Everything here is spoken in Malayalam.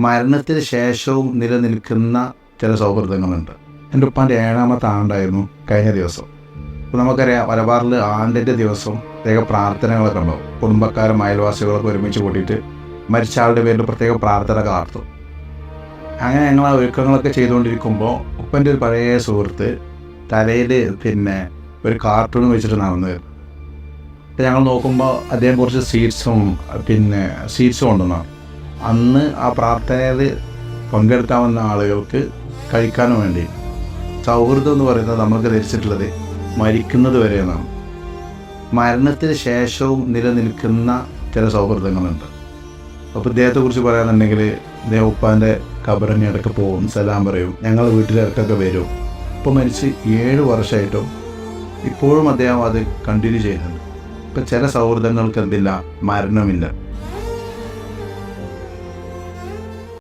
മരണത്തിന് ശേഷവും നിലനിൽക്കുന്ന ചില സൗഹൃദങ്ങളുണ്ട്. എൻ്റെ ഉപ്പാൻ്റെ 7ാമത്തെ ആണ്ടായിരുന്നു കഴിഞ്ഞ ദിവസം. അപ്പോൾ നമുക്കറിയാം, മലബാറിൽ ആണ്ടിൻ്റെ ദിവസം പ്രത്യേക പ്രാർത്ഥനകളൊക്കെ ഉണ്ടാവും. കുടുംബക്കാരും അയൽവാസികളൊക്കെ ഒരുമിച്ച് കൂട്ടിയിട്ട് മരിച്ച ആളുടെ പേരിൽ പ്രത്യേക പ്രാർത്ഥനകൾ നടത്തും. അങ്ങനെ ഞങ്ങൾ ആ ഒരുക്കങ്ങളൊക്കെ ചെയ്തുകൊണ്ടിരിക്കുമ്പോൾ ഉപ്പൻ്റെ ഒരു പഴയ സുഹൃത്ത് തലയിൽ ഒരു കാർട്ടൂൺ വെച്ചിട്ട് നടന്നു വരും. അപ്പോൾ ഞങ്ങൾ നോക്കുമ്പോൾ അദ്ദേഹം കുറച്ച് സ്വീറ്റ്സും കൊണ്ടുവന്നാണ്. അന്ന് ആ പ്രാർത്ഥനയിൽ പങ്കെടുക്കാൻ വന്ന ആളുകൾക്ക് കഴിക്കാനും വേണ്ടി. സൗഹൃദം എന്ന് പറയുന്നത് നമ്മൾക്ക് ധരിച്ചിട്ടുള്ളത് മരിക്കുന്നത് വരെ എന്നാണ്. മരണത്തിന് ശേഷവും നിലനിൽക്കുന്ന ചില സൗഹൃദങ്ങളുണ്ട്. അപ്പോൾ ഇദ്ദേഹത്തെക്കുറിച്ച് പറയാനുണ്ടെങ്കിൽ, ഇദ്ദേഹം ഉപ്പാൻ്റെ ഖബറിന് ഇടയ്ക്ക് പോകും, സലാം പറയും, ഞങ്ങൾ വീട്ടിലിടക്കൊക്കെ വരും. ഇപ്പോൾ മരിച്ച് 7 വർഷമായിട്ടും ഇപ്പോഴും അദ്ദേഹം അത് കണ്ടിന്യൂ ചെയ്യുന്നുണ്ട്. ഇപ്പം ചില സൗഹൃദങ്ങൾക്ക് എന്തില്ല, മരണമില്ല.